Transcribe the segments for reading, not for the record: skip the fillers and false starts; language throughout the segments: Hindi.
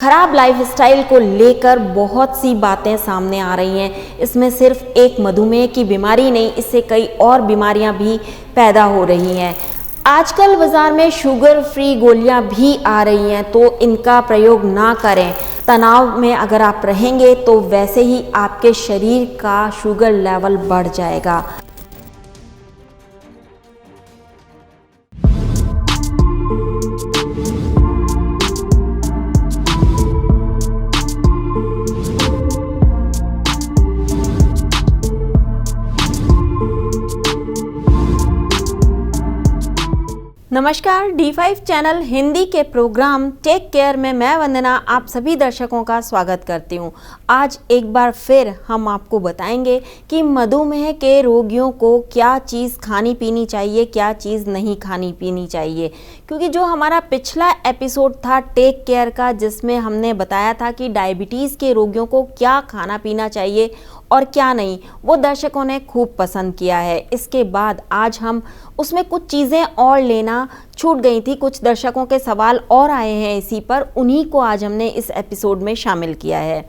खराब लाइफस्टाइल को लेकर बहुत सी बातें सामने आ रही हैं। इसमें सिर्फ एक मधुमेह की बीमारी नहीं, इससे कई और बीमारियां भी पैदा हो रही हैं। आजकल बाज़ार में शुगर फ्री गोलियां भी आ रही हैं, तो इनका प्रयोग ना करें। तनाव में अगर आप रहेंगे तो वैसे ही आपके शरीर का शुगर लेवल बढ़ जाएगा। नमस्कार, D5 चैनल हिंदी के प्रोग्राम टेक केयर में मैं वंदना आप सभी दर्शकों का स्वागत करती हूं। आज एक बार फिर हम आपको बताएंगे कि मधुमेह के रोगियों को क्या चीज़ खानी पीनी चाहिए, क्या चीज़ नहीं खानी पीनी चाहिए। क्योंकि जो हमारा पिछला एपिसोड था टेक केयर का, जिसमें हमने बताया था कि डायबिटीज़ के रोगियों को क्या खाना पीना चाहिए और क्या नहीं, वो दर्शकों ने खूब पसंद किया है। इसके बाद आज हम उसमें कुछ चीज़ें और लेना छूट गई थी, कुछ दर्शकों के सवाल और आए हैं इसी पर, उन्हीं को आज हमने इस एपिसोड में शामिल किया है।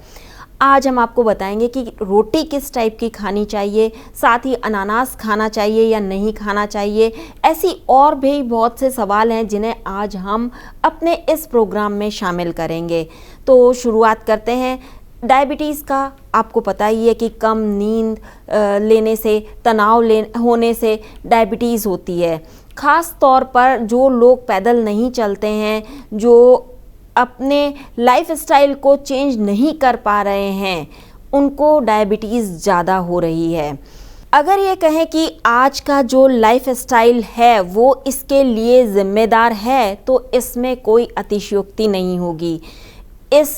आज हम आपको बताएंगे कि रोटी किस टाइप की खानी चाहिए, साथ ही अनानास खाना चाहिए या नहीं खाना चाहिए। ऐसी और भी बहुत से सवाल हैं जिन्हें आज हम अपने इस प्रोग्राम में शामिल करेंगे। तो शुरुआत करते हैं। डायबिटीज़ का आपको पता ही है कि कम नींद लेने से, तनाव होने से डायबिटीज़ होती है। ख़ास तौर पर जो लोग पैदल नहीं चलते हैं, जो अपने लाइफस्टाइल को चेंज नहीं कर पा रहे हैं, उनको डायबिटीज़ ज़्यादा हो रही है। अगर ये कहें कि आज का जो लाइफस्टाइल है वो इसके लिए ज़िम्मेदार है, तो इसमें कोई अतिशयोक्ति नहीं होगी। इस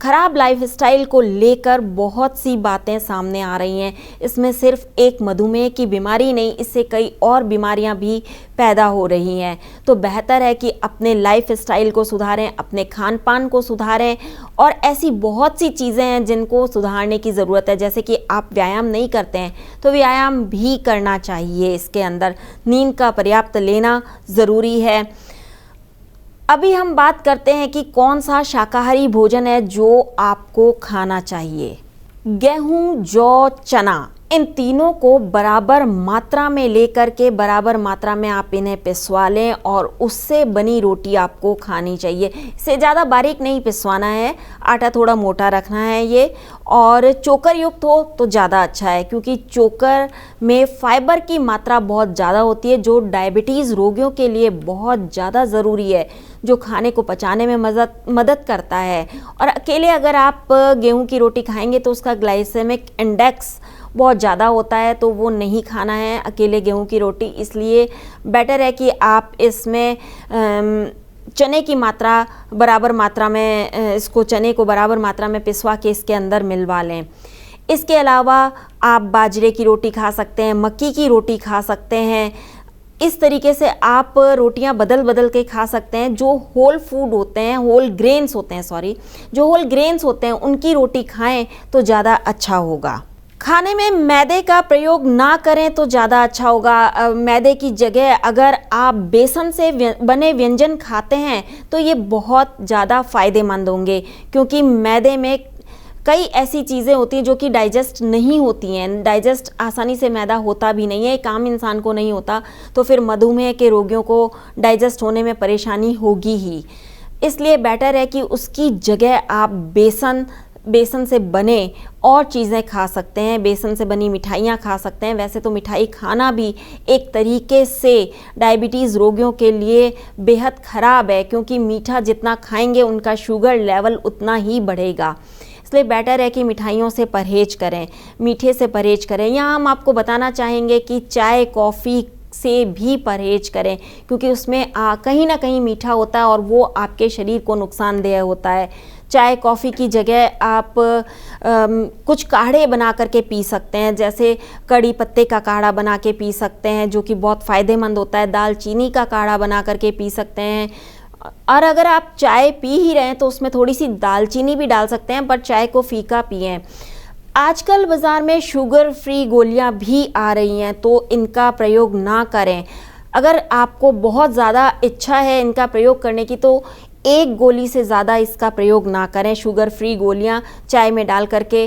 खराब लाइफस्टाइल को लेकर बहुत सी बातें सामने आ रही हैं। इसमें सिर्फ एक मधुमेह की बीमारी नहीं, इससे कई और बीमारियां भी पैदा हो रही हैं। तो बेहतर है कि अपने लाइफस्टाइल को सुधारें, अपने खान पान को सुधारें, और ऐसी बहुत सी चीज़ें हैं जिनको सुधारने की ज़रूरत है। जैसे कि आप व्यायाम नहीं करते हैं तो व्यायाम भी करना चाहिए। इसके अंदर नींद का पर्याप्त लेना ज़रूरी है। अभी हम बात करते हैं कि कौन सा शाकाहारी भोजन है जो आपको खाना चाहिए। गेहूं, जौ, चना, इन तीनों को बराबर मात्रा में लेकर के बराबर मात्रा में आप इन्हें पिसवा लें और उससे बनी रोटी आपको खानी चाहिए। इससे ज़्यादा बारीक नहीं पिसवाना है, आटा थोड़ा मोटा रखना है ये, और चोकर युक्त हो तो ज़्यादा अच्छा है, क्योंकि चोकर में फाइबर की मात्रा बहुत ज़्यादा होती है जो डायबिटीज़ रोगियों के लिए बहुत ज़्यादा ज़रूरी है, जो खाने को पचाने में मदद करता है। और अकेले अगर आप गेहूं की रोटी खाएंगे तो उसका ग्लाइसेमिक इंडेक्स बहुत ज़्यादा होता है, तो वो नहीं खाना है अकेले गेहूं की रोटी। इसलिए बेटर है कि आप इसमें चने की मात्रा बराबर मात्रा में, इसको चने को बराबर मात्रा में पिसवा के इसके अंदर मिलवा लें। इसके अलावा आप बाजरे की रोटी खा सकते हैं, मक्की की रोटी खा सकते हैं। इस तरीके से आप रोटियां बदल बदल के खा सकते हैं। जो होल फूड होते हैं, होल ग्रेन्स होते हैं उनकी रोटी खाएं तो ज़्यादा अच्छा होगा। खाने में मैदे का प्रयोग ना करें तो ज़्यादा अच्छा होगा। मैदे की जगह अगर आप बेसन से बने व्यंजन खाते हैं तो ये बहुत ज़्यादा फ़ायदेमंद होंगे, क्योंकि मैदे में कई ऐसी चीज़ें होती हैं जो कि डाइजेस्ट नहीं होती हैं। डाइजेस्ट आसानी से मैदा होता भी नहीं है, एक आम इंसान को नहीं होता, तो फिर मधुमेह के रोगियों को डाइजेस्ट होने में परेशानी होगी ही। इसलिए बेटर है कि उसकी जगह आप बेसन से बने और चीज़ें खा सकते हैं। बेसन से बनी मिठाइयाँ खा सकते हैं। वैसे तो मिठाई खाना भी एक तरीके से डायबिटीज़ रोगियों के लिए बेहद ख़राब है, क्योंकि मीठा जितना खाएंगे उनका शुगर लेवल उतना ही बढ़ेगा। इसलिए बेटर है कि मिठाइयों से परहेज करें, मीठे से परहेज करें। यहाँ हम आपको बताना चाहेंगे कि चाय कॉफ़ी से भी परहेज करें, क्योंकि उसमें कहीं ना कहीं मीठा होता है और वो आपके शरीर को नुकसानदेह होता है। चाय कॉफ़ी की जगह आप कुछ काढ़े बना करके पी सकते हैं, जैसे कड़ी पत्ते का काढ़ा बना के पी सकते हैं जो कि बहुत फ़ायदेमंद होता है। दालचीनी का काढ़ा बना करके पी सकते हैं। और अगर आप चाय पी ही रहे हैं तो उसमें थोड़ी सी दालचीनी भी डाल सकते हैं, पर चाय को फीका पिएं। आजकल बाज़ार में शुगर फ्री गोलियां भी आ रही हैं, तो इनका प्रयोग ना करें। अगर आपको बहुत ज़्यादा इच्छा है इनका प्रयोग करने की, तो एक गोली से ज़्यादा इसका प्रयोग ना करें। शुगर फ्री गोलियां चाय में डाल करके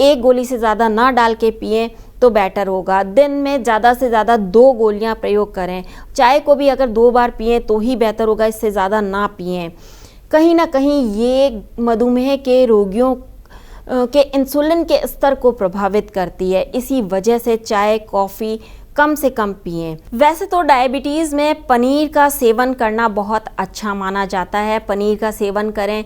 एक गोली से ज़्यादा ना डाल के पिएं तो बेटर होगा। दिन में ज़्यादा से ज़्यादा 2 गोलियां प्रयोग करें। चाय को भी अगर 2 बार पिएं तो ही बेहतर होगा, इससे ज़्यादा ना पिएं। कहीं ना कहीं ये मधुमेह के रोगियों के इंसुलिन के स्तर को प्रभावित करती है, इसी वजह से चाय कॉफ़ी कम से कम पिएं। वैसे तो डायबिटीज़ में पनीर का सेवन करना बहुत अच्छा माना जाता है, पनीर का सेवन करें।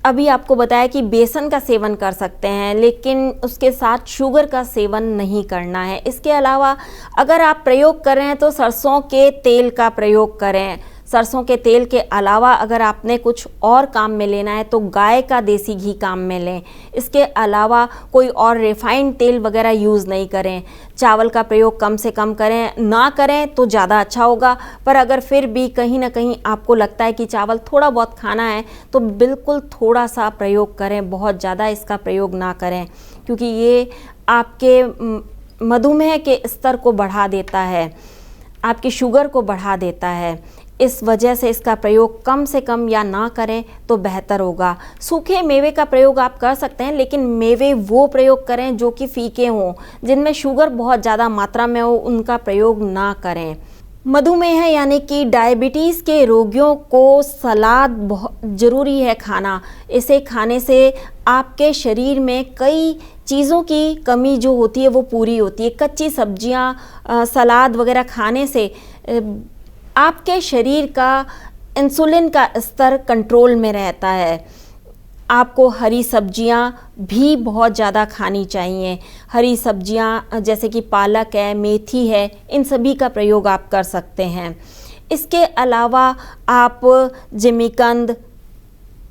अभी आपको बताया कि बेसन का सेवन कर सकते हैं, लेकिन उसके साथ शुगर का सेवन नहीं करना है। इसके अलावा अगर आप प्रयोग कर रहे हैं तो सरसों के तेल का प्रयोग करें। सरसों के तेल के अलावा अगर आपने कुछ और काम में लेना है तो गाय का देसी घी काम में लें। इसके अलावा कोई और रिफाइंड तेल वगैरह यूज़ नहीं करें। चावल का प्रयोग कम से कम करें, ना करें तो ज़्यादा अच्छा होगा। पर अगर फिर भी कहीं ना कहीं आपको लगता है कि चावल थोड़ा बहुत खाना है तो बिल्कुल थोड़ा सा प्रयोग करें, बहुत ज़्यादा इसका प्रयोग ना करें, क्योंकि ये आपके मधुमेह के स्तर को बढ़ा देता है, आपकी शुगर को बढ़ा देता है। इस वजह से इसका प्रयोग कम से कम या ना करें तो बेहतर होगा। सूखे मेवे का प्रयोग आप कर सकते हैं, लेकिन मेवे वो प्रयोग करें जो कि फीके हों, जिनमें शुगर बहुत ज़्यादा मात्रा में हो, उनका प्रयोग ना करें। मधुमेह यानी कि डायबिटीज़ के रोगियों को सलाद बहुत ज़रूरी है खाना। इसे खाने से आपके शरीर में कई चीज़ों की कमी जो होती है वो पूरी होती है। कच्ची सब्जियां, सलाद वगैरह खाने से आपके शरीर का इंसुलिन का स्तर कंट्रोल में रहता है। आपको हरी सब्जियां भी बहुत ज़्यादा खानी चाहिए। हरी सब्जियां जैसे कि पालक है, मेथी है, इन सभी का प्रयोग आप कर सकते हैं। इसके अलावा आप जिमीकंद,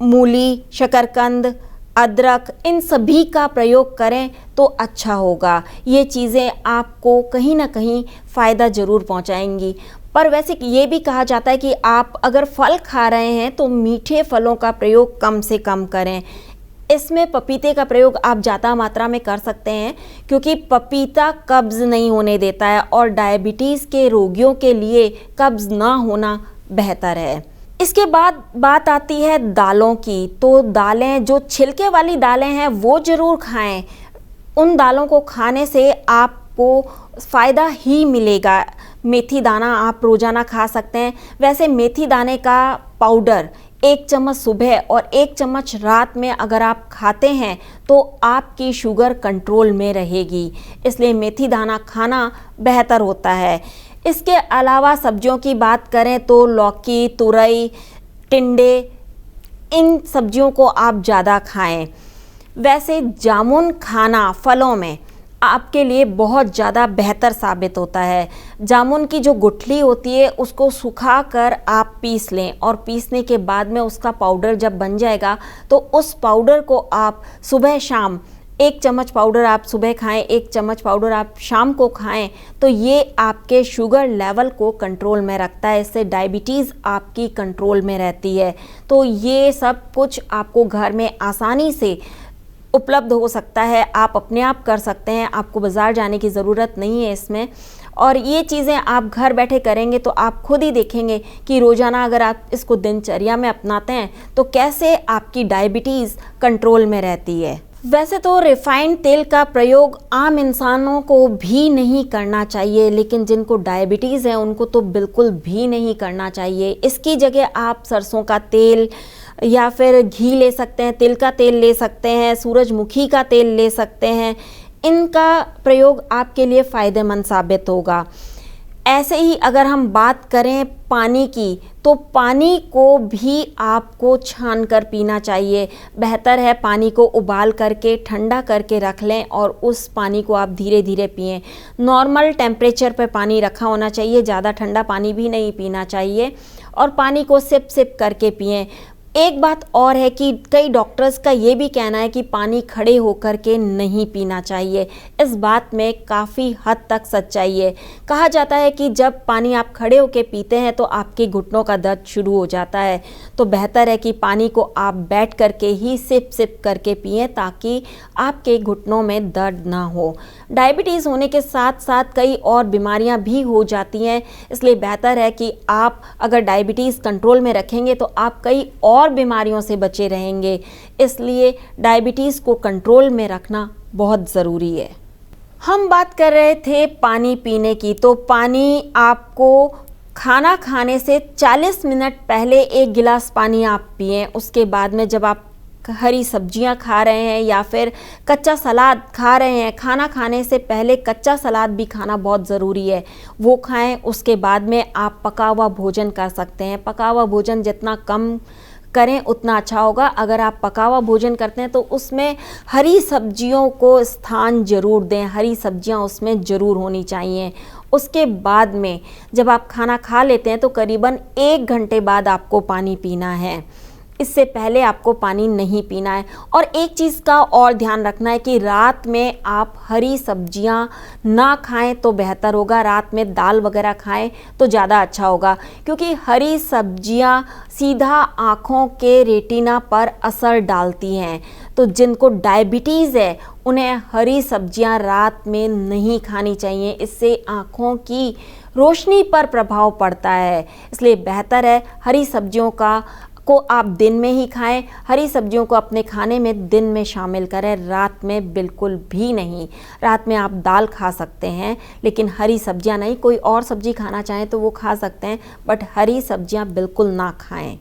मूली, शकरकंद, अदरक, इन सभी का प्रयोग करें तो अच्छा होगा। ये चीज़ें आपको कहीं ना कहीं फ़ायदा ज़रूर पहुंचाएंगी। पर वैसे ये भी कहा जाता है कि आप अगर फल खा रहे हैं तो मीठे फलों का प्रयोग कम से कम करें। इसमें पपीते का प्रयोग आप ज़्यादा मात्रा में कर सकते हैं, क्योंकि पपीता कब्ज़ नहीं होने देता है और डायबिटीज़ के रोगियों के लिए कब्ज़ ना होना बेहतर है। इसके बाद बात आती है दालों की। तो दालें, जो छिलके वाली दालें हैं वो ज़रूर खाएं। उन दालों को खाने से आपको फ़ायदा ही मिलेगा। मेथी दाना आप रोज़ाना खा सकते हैं। वैसे मेथी दाने का पाउडर 1 चम्मच सुबह और 1 चम्मच रात में अगर आप खाते हैं तो आपकी शुगर कंट्रोल में रहेगी, इसलिए मेथी दाना खाना बेहतर होता है। इसके अलावा सब्जियों की बात करें तो लौकी, तुरई, टिंडे, इन सब्जियों को आप ज़्यादा खाएं। वैसे जामुन खाना फलों में आपके लिए बहुत ज़्यादा बेहतर साबित होता है। जामुन की जो गुठली होती है उसको सुखा कर आप पीस लें, और पीसने के बाद में उसका पाउडर जब बन जाएगा तो उस पाउडर को आप सुबह शाम 1 चम्मच पाउडर आप सुबह खाएं, 1 चम्मच पाउडर आप शाम को खाएं, तो ये आपके शुगर लेवल को कंट्रोल में रखता है। इससे डायबिटीज़ आपकी कंट्रोल में रहती है। तो ये सब कुछ आपको घर में आसानी से उपलब्ध हो सकता है, आप अपने आप कर सकते हैं, आपको बाज़ार जाने की ज़रूरत नहीं है इसमें। और ये चीज़ें आप घर बैठे करेंगे तो आप खुद ही देखेंगे कि रोज़ाना अगर आप इसको दिनचर्या में अपनाते हैं तो कैसे आपकी डायबिटीज़ कंट्रोल में रहती है। वैसे तो रिफाइंड तेल का प्रयोग आम इंसानों को भी नहीं करना चाहिए, लेकिन जिनको डायबिटीज़ है उनको तो बिल्कुल भी नहीं करना चाहिए। इसकी जगह आप सरसों का तेल या फिर घी ले सकते हैं, तिल का तेल ले सकते हैं, सूरजमुखी का तेल ले सकते हैं। इनका प्रयोग आपके लिए फ़ायदेमंद साबित होगा। ऐसे ही अगर हम बात करें पानी की, तो पानी को भी आपको छान कर पीना चाहिए। बेहतर है पानी को उबाल करके ठंडा करके रख लें और उस पानी को आप धीरे धीरे पिएं। नॉर्मल टेम्परेचर पर पानी रखा होना चाहिए, ज़्यादा ठंडा पानी भी नहीं पीना चाहिए, और पानी को सिप सिप करके पिएं। एक बात और है कि कई डॉक्टर्स का ये भी कहना है कि पानी खड़े होकर के नहीं पीना चाहिए। इस बात में काफ़ी हद तक सच्चाई है। कहा जाता है कि जब पानी आप खड़े होकर पीते हैं तो आपके घुटनों का दर्द शुरू हो जाता है, तो बेहतर है कि पानी को आप बैठ करके ही सिप सिप करके पिएं ताकि आपके घुटनों में दर्द ना हो। डायबिटीज़ होने के साथ साथ कई और बीमारियां भी हो जाती हैं, इसलिए बेहतर है कि आप अगर डायबिटीज़ कंट्रोल में रखेंगे तो आप कई और बीमारियों से बचे रहेंगे। इसलिए डायबिटीज़ को कंट्रोल में रखना बहुत ज़रूरी है। हम बात कर रहे थे पानी पीने की, तो पानी आपको खाना खाने से 40 मिनट पहले 1 गिलास पानी आप पिएं। उसके बाद में जब आप हरी सब्जियां खा रहे हैं या फिर कच्चा सलाद खा रहे हैं, खाना खाने से पहले कच्चा सलाद भी खाना बहुत ज़रूरी है, वो खाएं। उसके बाद में आप पका हुआ भोजन कर सकते हैं। पका हुआ भोजन जितना कम करें उतना अच्छा होगा। अगर आप पका हुआ भोजन करते हैं तो उसमें हरी सब्जियों को स्थान ज़रूर दें, हरी सब्जियां उसमें ज़रूर होनी चाहिए। उसके बाद में जब आप खाना खा लेते हैं तो करीबन 1 घंटे बाद आपको पानी पीना है, इससे पहले आपको पानी नहीं पीना है। और एक चीज़ का और ध्यान रखना है कि रात में आप हरी सब्जियां ना खाएं तो बेहतर होगा। रात में दाल वगैरह खाएं तो ज़्यादा अच्छा होगा, क्योंकि हरी सब्जियां सीधा आँखों के रेटिना पर असर डालती हैं। तो जिनको डायबिटीज़ है उन्हें हरी सब्जियां रात में नहीं खानी चाहिए, इससे आँखों की रोशनी पर प्रभाव पड़ता है। इसलिए बेहतर है हरी सब्जियों को आप दिन में ही खाएं। हरी सब्जियों को अपने खाने में दिन में शामिल करें, रात में बिल्कुल भी नहीं। रात में आप दाल खा सकते हैं लेकिन हरी सब्जियां नहीं। कोई और सब्जी खाना चाहें तो वो खा सकते हैं, बट हरी सब्जियां बिल्कुल ना खाएं।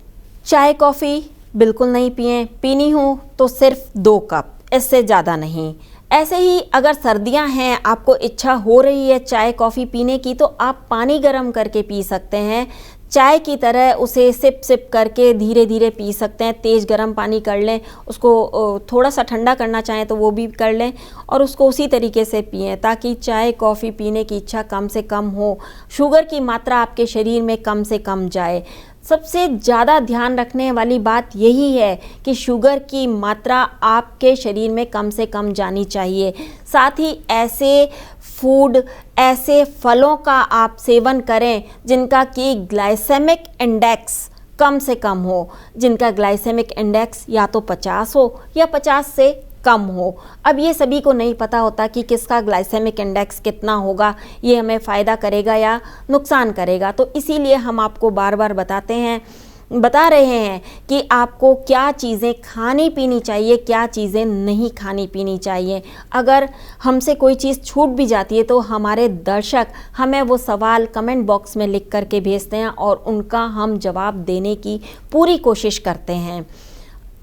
चाय कॉफ़ी बिल्कुल नहीं पिएं, पीनी हो तो सिर्फ 2 कप, इससे ज़्यादा नहीं। ऐसे ही अगर सर्दियां हैं, आपको इच्छा हो रही है चाय कॉफ़ी पीने की, तो आप पानी गर्म करके पी सकते हैं। चाय की तरह उसे सिप सिप करके धीरे धीरे पी सकते हैं। तेज़ गर्म पानी कर लें, उसको थोड़ा सा ठंडा करना चाहें तो वो भी कर लें और उसको उसी तरीके से पिएं, ताकि चाय कॉफ़ी पीने की इच्छा कम से कम हो, शुगर की मात्रा आपके शरीर में कम से कम जाए। सबसे ज़्यादा ध्यान रखने वाली बात यही है कि शुगर की मात्रा आपके शरीर में कम से कम जानी चाहिए। साथ ही ऐसे फूड, ऐसे फलों का आप सेवन करें जिनका कि ग्लाइसेमिक इंडेक्स कम से कम हो, जिनका ग्लाइसेमिक इंडेक्स या तो 50 हो या 50 से कम हो। अब ये सभी को नहीं पता होता कि किसका ग्लाइसेमिक इंडेक्स कितना होगा, ये हमें फ़ायदा करेगा या नुकसान करेगा। तो इसीलिए हम आपको बार बार बता रहे हैं कि आपको क्या चीज़ें खानी पीनी चाहिए, क्या चीज़ें नहीं खानी पीनी चाहिए। अगर हमसे कोई चीज़ छूट भी जाती है तो हमारे दर्शक हमें वो सवाल कमेंट बॉक्स में लिख करके भेजते हैं और उनका हम जवाब देने की पूरी कोशिश करते हैं।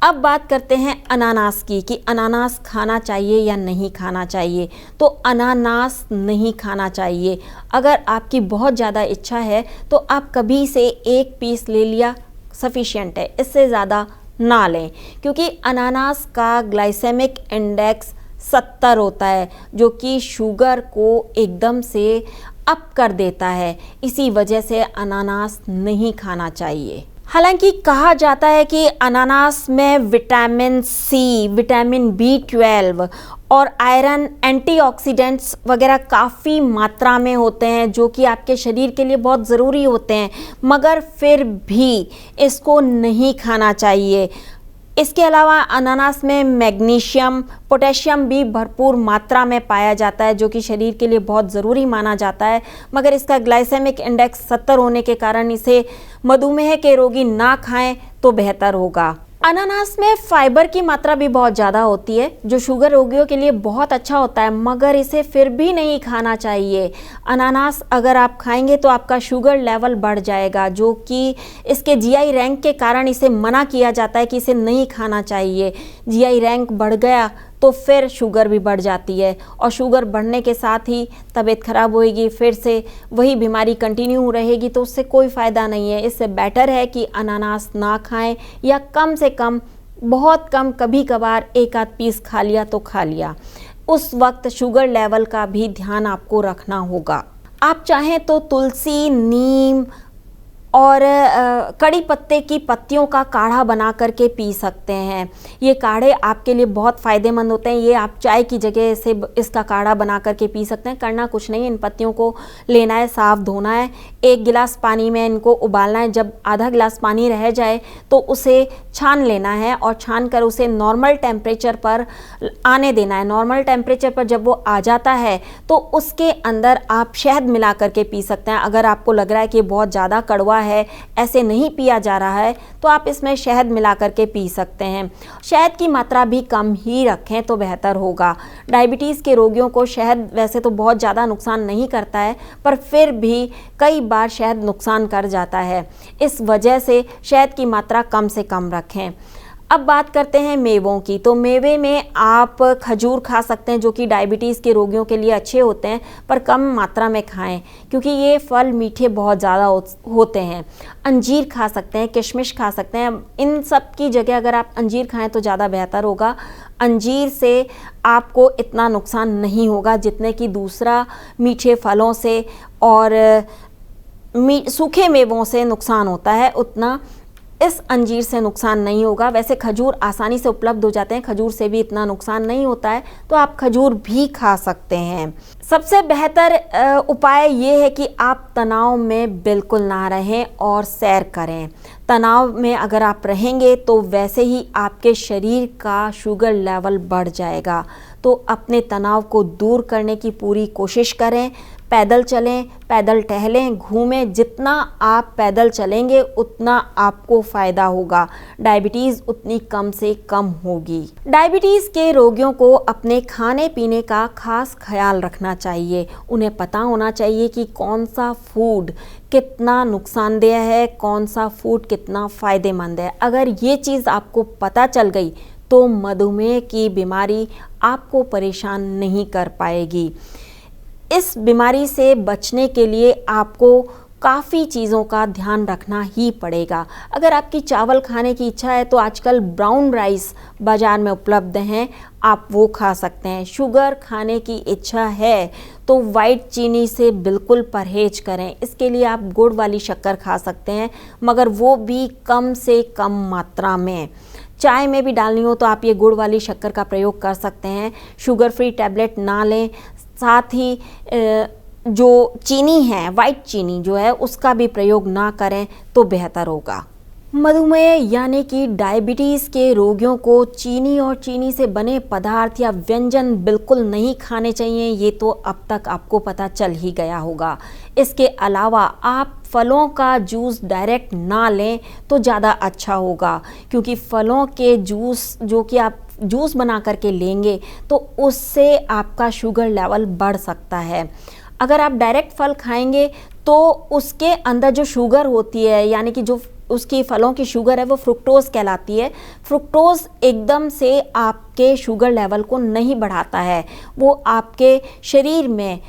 अब बात करते हैं अनानास की, कि अनानास खाना चाहिए या नहीं खाना चाहिए। तो अनानास नहीं खाना चाहिए। अगर आपकी बहुत ज़्यादा इच्छा है तो आप कभी से 1 पीस ले लिया सफिशिएंट है, इससे ज़्यादा ना लें, क्योंकि अनानास का ग्लाइसेमिक इंडेक्स 70 होता है, जो कि शुगर को एकदम से अप कर देता है। इसी वजह से अनानास नहीं खाना चाहिए। हालांकि कहा जाता है कि अनानास में विटामिन सी, विटामिन B12 और आयरन, एंटीऑक्सीडेंट्स वगैरह काफ़ी मात्रा में होते हैं, जो कि आपके शरीर के लिए बहुत ज़रूरी होते हैं, मगर फिर भी इसको नहीं खाना चाहिए। इसके अलावा अनानास में मैग्नीशियम, पोटेशियम भी भरपूर मात्रा में पाया जाता है, जो कि शरीर के लिए बहुत ज़रूरी माना जाता है, मगर इसका ग्लाइसेमिक इंडेक्स 70 होने के कारण इसे मधुमेह के रोगी ना खाएं तो बेहतर होगा। अनानास में फाइबर की मात्रा भी बहुत ज़्यादा होती है, जो शुगर रोगियों के लिए बहुत अच्छा होता है, मगर इसे फिर भी नहीं खाना चाहिए। अनानास अगर आप खाएंगे तो आपका शुगर लेवल बढ़ जाएगा, जो कि इसके GI रैंक के कारण इसे मना किया जाता है कि इसे नहीं खाना चाहिए। GI रैंक बढ़ गया तो फिर शुगर भी बढ़ जाती है, और शुगर बढ़ने के साथ ही तबीयत खराब होएगी, फिर से वही बीमारी कंटिन्यू रहेगी, तो उससे कोई फ़ायदा नहीं है। इससे बेटर है कि अनानास ना खाएं, या कम से कम, बहुत कम, कभी कभार 1 आध पीस खा लिया तो खा लिया। उस वक्त शुगर लेवल का भी ध्यान आपको रखना होगा। आप चाहें तो तुलसी, नीम, और कड़ी पत्ते की पत्तियों का काढ़ा बना करके पी सकते हैं। ये काढ़े आपके लिए बहुत फ़ायदेमंद होते हैं। ये आप चाय की जगह से इसका काढ़ा बना करके पी सकते हैं। करना कुछ नहीं, इन पत्तियों को लेना है, साफ़ धोना है, 1 गिलास पानी में इनको उबालना है। जब आधा गिलास पानी रह जाए तो उसे छान लेना है और छान कर उसे नॉर्मल टेम्परेचर पर आने देना है। नॉर्मल टेम्परेचर पर जब वो आ जाता है तो उसके अंदर आप शहद मिला करके पी सकते हैं। अगर आपको लग रहा है कि बहुत ज़्यादा कड़वा है, ऐसे नहीं पिया जा रहा है, तो आप इसमें शहद मिला करके पी सकते हैं। शहद की मात्रा भी कम ही रखें तो बेहतर होगा। डायबिटीज़ के रोगियों को शहद वैसे तो बहुत ज़्यादा नुकसान नहीं करता है, पर फिर भी कई बार शहद नुकसान कर जाता है। इस वजह से शहद की मात्रा कम से कम रखें। अब बात करते हैं मेवों की। तो मेवे में आप खजूर खा सकते हैं, जो कि डायबिटीज़ के रोगियों के लिए अच्छे होते हैं, पर कम मात्रा में खाएं क्योंकि ये फल मीठे बहुत ज़्यादा होते हैं। अंजीर खा सकते हैं, किशमिश खा सकते हैं। इन सब की जगह अगर आप अंजीर खाएं तो ज़्यादा बेहतर होगा। अंजीर से आपको इतना नुकसान नहीं होगा जितने कि दूसरा मीठे फलों से और सूखे मेवों से नुकसान होता है, उतना इस अंजीर से नुकसान नहीं होगा। वैसे खजूर आसानी से उपलब्ध हो जाते हैं, खजूर से भी इतना नुकसान नहीं होता है, तो आप खजूर भी खा सकते हैं। सबसे बेहतर उपाय ये है कि आप तनाव में बिल्कुल ना रहें और सैर करें। तनाव में अगर आप रहेंगे तो वैसे ही आपके शरीर का शुगर लेवल बढ़ जाएगा। तो अपने तनाव को दूर करने की पूरी कोशिश करें। पैदल चलें, पैदल टहलें, घूमें। जितना आप पैदल चलेंगे उतना आपको फ़ायदा होगा, डायबिटीज़ उतनी कम से कम होगी। डायबिटीज़ के रोगियों को अपने खाने पीने का खास ख्याल रखना चाहिए। उन्हें पता होना चाहिए कि कौन सा फूड कितना नुकसानदेह है, कौन सा फूड कितना फ़ायदेमंद है। अगर ये चीज़ आपको पता चल गई तो मधुमेह की बीमारी आपको परेशान नहीं कर पाएगी। इस बीमारी से बचने के लिए आपको काफ़ी चीज़ों का ध्यान रखना ही पड़ेगा। अगर आपकी चावल खाने की इच्छा है तो आजकल ब्राउन राइस बाज़ार में उपलब्ध हैं, आप वो खा सकते हैं। शुगर खाने की इच्छा है तो वाइट चीनी से बिल्कुल परहेज करें। इसके लिए आप गुड़ वाली शक्कर खा सकते हैं, मगर वो भी कम से कम मात्रा में। चाय में भी डालनी हो तो आप ये गुड़ वाली शक्कर का प्रयोग कर सकते हैं। शुगर फ्री टैबलेट ना लें, साथ ही जो चीनी है, वाइट चीनी जो है, उसका भी प्रयोग ना करें तो बेहतर होगा। मधुमेह यानी कि डायबिटीज़ के रोगियों को चीनी और चीनी से बने पदार्थ या व्यंजन बिल्कुल नहीं खाने चाहिए। ये तो अब तक आपको पता चल ही गया होगा। इसके अलावा आप फलों का जूस डायरेक्ट ना लें तो ज़्यादा अच्छा होगा, क्योंकि फलों के जूस जो कि आप जूस बना करके लेंगे तो उससे आपका शुगर लेवल बढ़ सकता है। अगर आप डायरेक्ट फल खाएंगे तो उसके अंदर जो शुगर होती है, यानी कि जो उसकी फलों की शुगर है, वो फ्रुक्टोज़ कहलाती है। फ्रुक्टोज़ एकदम से आपके शुगर लेवल को नहीं बढ़ाता है, वो आपके शरीर में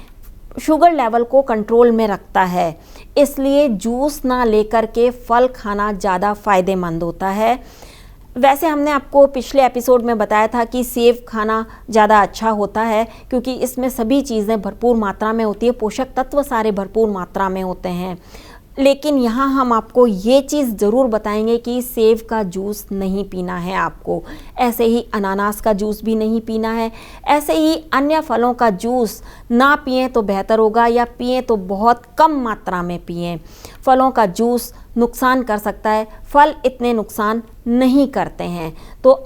शुगर लेवल को कंट्रोल में रखता है। इसलिए जूस ना लेकर के फल खाना ज़्यादा फ़ायदेमंद होता है। वैसे हमने आपको पिछले एपिसोड में बताया था कि सेब खाना ज़्यादा अच्छा होता है, क्योंकि इसमें सभी चीज़ें भरपूर मात्रा में होती है, पोषक तत्व सारे भरपूर मात्रा में होते हैं। लेकिन यहाँ हम आपको ये चीज़ ज़रूर बताएंगे कि सेब का जूस नहीं पीना है आपको, ऐसे ही अनानास का जूस भी नहीं पीना है, ऐसे ही अन्य फलों का जूस ना पिएं तो बेहतर होगा, या पिएं तो बहुत कम मात्रा में पिएं। फलों का जूस नुकसान कर सकता है, फल इतने नुकसान नहीं करते हैं। तो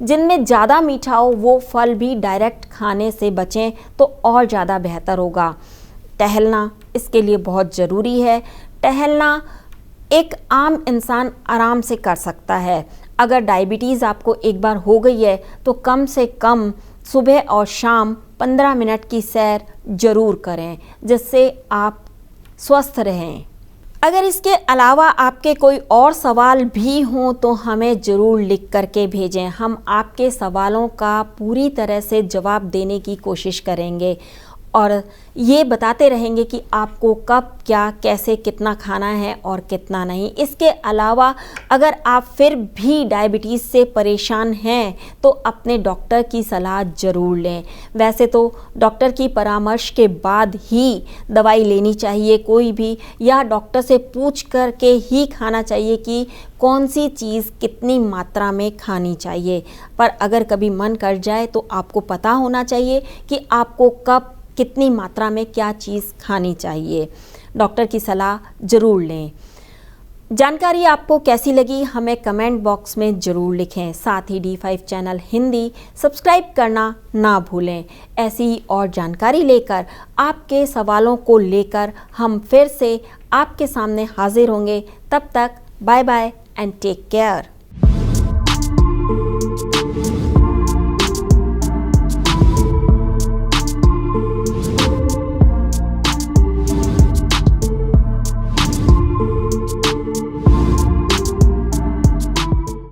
जिनमें ज़्यादा मीठा हो वो फल भी डायरेक्ट खाने से बचें तो और ज़्यादा बेहतर होगा। टहलना इसके लिए बहुत ज़रूरी है। टहलना एक आम इंसान आराम से कर सकता है। अगर डायबिटीज़ आपको एक बार हो गई है तो कम से कम सुबह और शाम 15 मिनट की सैर ज़रूर करें, जिससे आप स्वस्थ रहें। अगर इसके अलावा आपके कोई और सवाल भी हों तो हमें ज़रूर लिख करके भेजें। हम आपके सवालों का पूरी तरह से जवाब देने की कोशिश करेंगे। और ये बताते रहेंगे कि आपको कब क्या कैसे कितना खाना है और कितना नहीं। इसके अलावा अगर आप फिर भी डायबिटीज़ से परेशान हैं तो अपने डॉक्टर की सलाह ज़रूर लें। वैसे तो डॉक्टर की परामर्श के बाद ही दवाई लेनी चाहिए कोई भी, या डॉक्टर से पूछ कर के ही खाना चाहिए कि कौन सी चीज़ कितनी मात्रा में खानी चाहिए। पर अगर कभी मन कर जाए तो आपको पता होना चाहिए कि आपको कब कितनी मात्रा में क्या चीज़ खानी चाहिए। डॉक्टर की सलाह ज़रूर लें। जानकारी आपको कैसी लगी हमें कमेंट बॉक्स में ज़रूर लिखें। साथ ही D5 चैनल हिंदी सब्सक्राइब करना ना भूलें। ऐसी ही और जानकारी लेकर आपके सवालों को लेकर हम फिर से आपके सामने हाजिर होंगे। तब तक bye bye and take care.